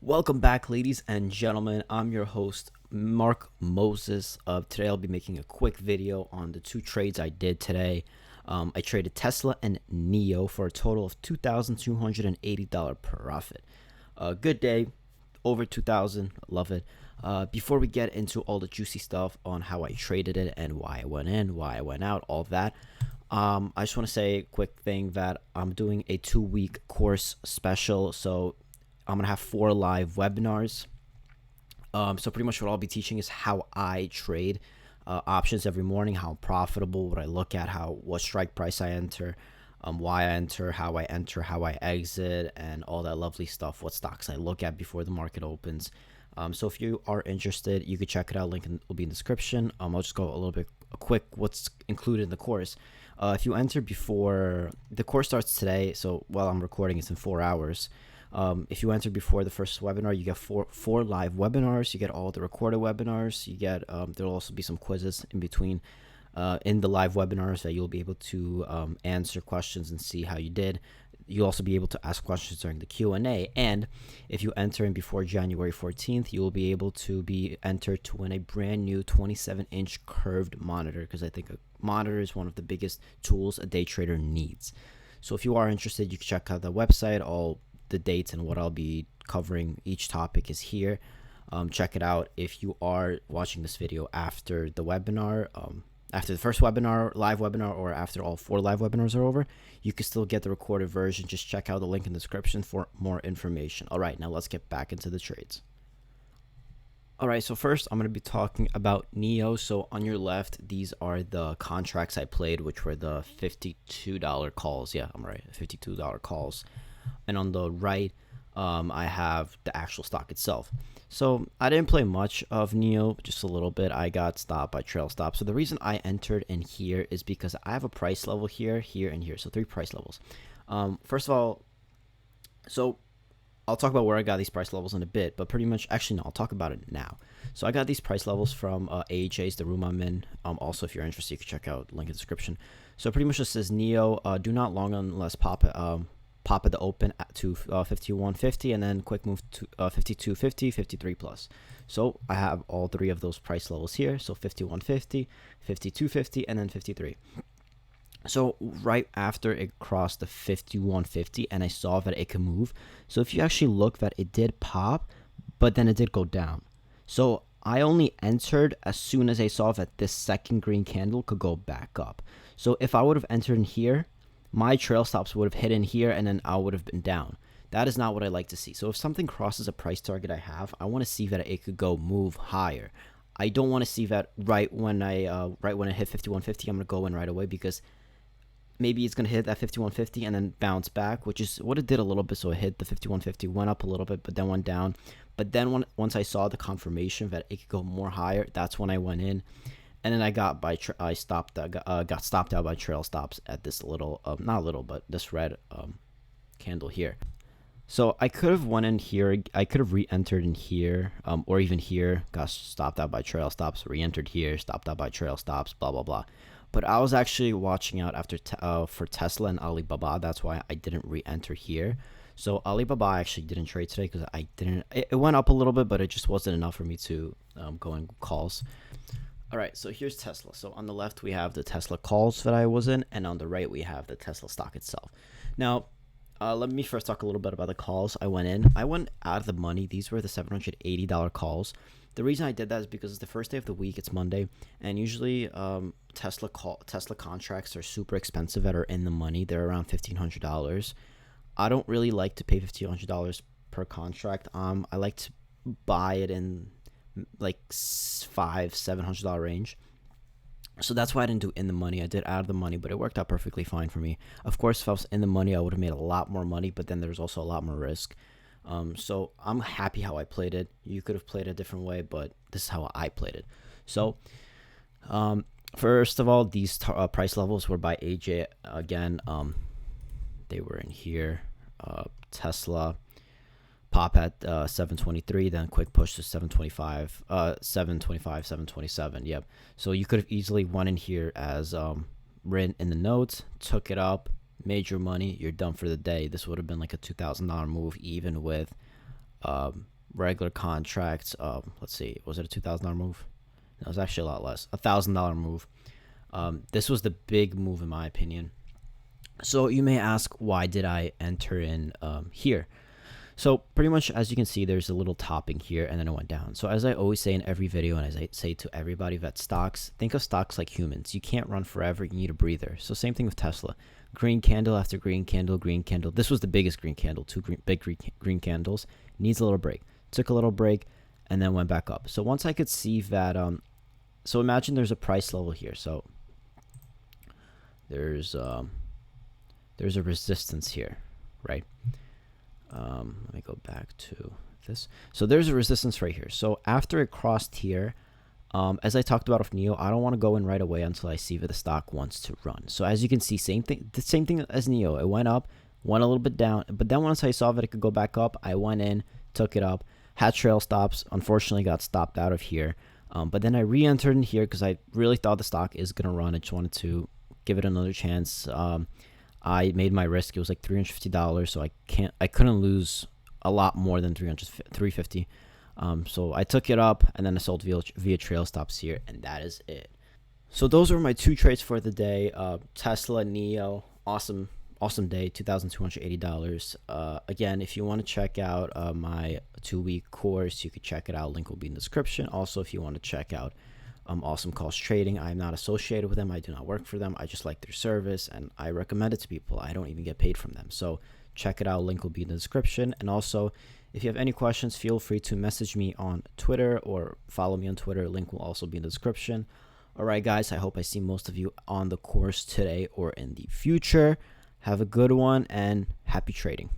Welcome back, ladies and gentlemen. I'm your host, Mark Moses. Today, I'll be making a quick video on the two trades I did today. I traded Tesla and NEO for a total of $2,280 profit. Good day, over 2,000. Love it. Before we get into all the juicy stuff on how I traded it and why I went in, why I went out, all of that, I just want to say a quick thing that I'm doing a 2-week course special. So I'm going to have 4 live webinars. So pretty much what I'll be teaching is how I trade options every morning, how I'm profitable, what I look at, what strike price I enter, why I enter, how I exit, and all that lovely stuff, what stocks I look at before the market opens. So if you are interested, you could check it out. Link will be in the description. I'll just go a quick what's included in the course. If you enter before the course starts today, so while I'm recording, it's in 4 hours. If you enter before the first webinar, you get four live webinars. You get all the recorded webinars. You get there'll also be some quizzes in between in the live webinars that you'll be able to answer questions and see how you did. You'll also be able to ask questions during the Q&A. And if you enter in before January 14th, you will be able to be entered to win a brand new 27-inch curved monitor, because I think a monitor is one of the biggest tools a day trader needs. So if you are interested, you can check out the website. All the dates and what I'll be covering each topic is here. Check it out. If you are watching this video after the webinar, after the first webinar, live webinar, or after all 4 live webinars are over, you can still get the recorded version. Just check out the link in the description for more information. All right, now let's get back into the trades. All right, so first I'm going to be talking about NEO. So on your left, these are the contracts I played, which were the $52 calls. Yeah, I'm right, $52 calls. And on the right, I have the actual stock itself. So I didn't play much of NEO, just a little bit. I got stopped by trail stop. So the reason I entered in here is because I have a price level here, here, and here. So 3 price levels. First of all, so I'll talk about where I got these price levels in a bit, but pretty much, actually, no, I'll talk about it now. So I got these price levels from AHA's, the room I'm in. Also, if you're interested, you can check out link in the description. So pretty much it says NEO, do not long unless pop at the open to 51.50, and then quick move to 52.50, 53 plus. So I have all 3 of those price levels here. So 51.50, 52.50, and then 53. So right after it crossed the 51.50 and I saw that it could move. So if you actually look, that it did pop, but then it did go down. So I only entered as soon as I saw that this second green candle could go back up. So if I would have entered in here, my trail stops would have hit in here and then I would have been down. That is not what I like to see. So if something crosses a price target I have, I want to see that it could go move higher. I don't want to see that right when I hit 51.50, I'm going to go in right away, because maybe it's going to hit that 51.50 and then bounce back, which is what it did a little bit. So it hit the 51.50, went up a little bit, but then went down. But then once I saw the confirmation that it could go more higher, that's when I went in. And then I got stopped out by trail stops at this little, not little, but this red candle here. So I could have went in here. I could have re-entered in here, or even here, got stopped out by trail stops, re-entered here, stopped out by trail stops, blah, blah, blah. But I was actually watching out for Tesla and Alibaba. That's why I didn't re-enter here. So Alibaba I actually didn't trade today because it went up a little bit, but it just wasn't enough for me to go in calls. All right, so here's Tesla. So on the left, we have the Tesla calls that I was in, and on the right, we have the Tesla stock itself. Now, let me first talk a little bit about the calls I went in. I went out of the money. These were the $780 calls. The reason I did that is because it's the first day of the week. It's Monday, and usually Tesla contracts are super expensive that are in the money. They're around $1,500. I don't really like to pay $1,500 per contract. I like to buy it in like $500-$700 range. So that's why I didn't do in the money. I did out of the money, but it worked out perfectly fine for me. Of course, if I was in the money, I would have made a lot more money, but then there's also a lot more risk. So I'm happy how I played it. You could have played it a different way, but this is how I played it. So first of all, these price levels were by AJ again. They were in here. Tesla pop at 723, then quick push to 725, 727. Yep. So you could have easily went in here as written in the notes, took it up, made your money, you're done for the day. This would have been like a $2,000 move, even with regular contracts. Let's see, was it a $2,000 move? No, it was actually a lot less, $1,000 move. This was the big move in my opinion. So you may ask, why did I enter in here? So pretty much, as you can see, there's a little topping here, and then it went down. So as I always say in every video, and as I say to everybody that stocks, think of stocks like humans. You can't run forever. You need a breather. So same thing with Tesla. Green candle after green candle, green candle. This was the biggest green candle, two big green candles. Needs a little break. Took a little break, and then went back up. So once I could see that, so imagine there's a price level here. So there's a resistance here, right? Let me go back to this. So there's a resistance right here. So after it crossed here, as I talked about with NEO, I don't want to go in right away until I see that the stock wants to run. So as you can see, the same thing as NEO. It went up, went a little bit down, but then once I saw that it could go back up, I went in, took it up, had trail stops. Unfortunately, got stopped out of here. But then I re-entered in here because I really thought the stock is gonna run. I just wanted to give it another chance. I made my risk. It was like $350, so I couldn't lose a lot more than $350. So I took it up, and then I sold via trail stops here, and that is it. So those were my two trades for the day. Tesla, NEO, awesome day, $2,280. Again, if you want to check out my 2-week course, you could check it out. Link will be in the description. Also, if you want to check out Awesome Calls Trading, I'm not associated with them. I do not work for them. I just like their service, and I recommend it to people. I don't even get paid from them. So check it out. Link will be in the description. And also, if you have any questions, feel free to message me on Twitter or follow me on Twitter. Link will also be in the description. All right, guys, I hope I see most of you on the course today or in the future. Have a good one, and happy trading.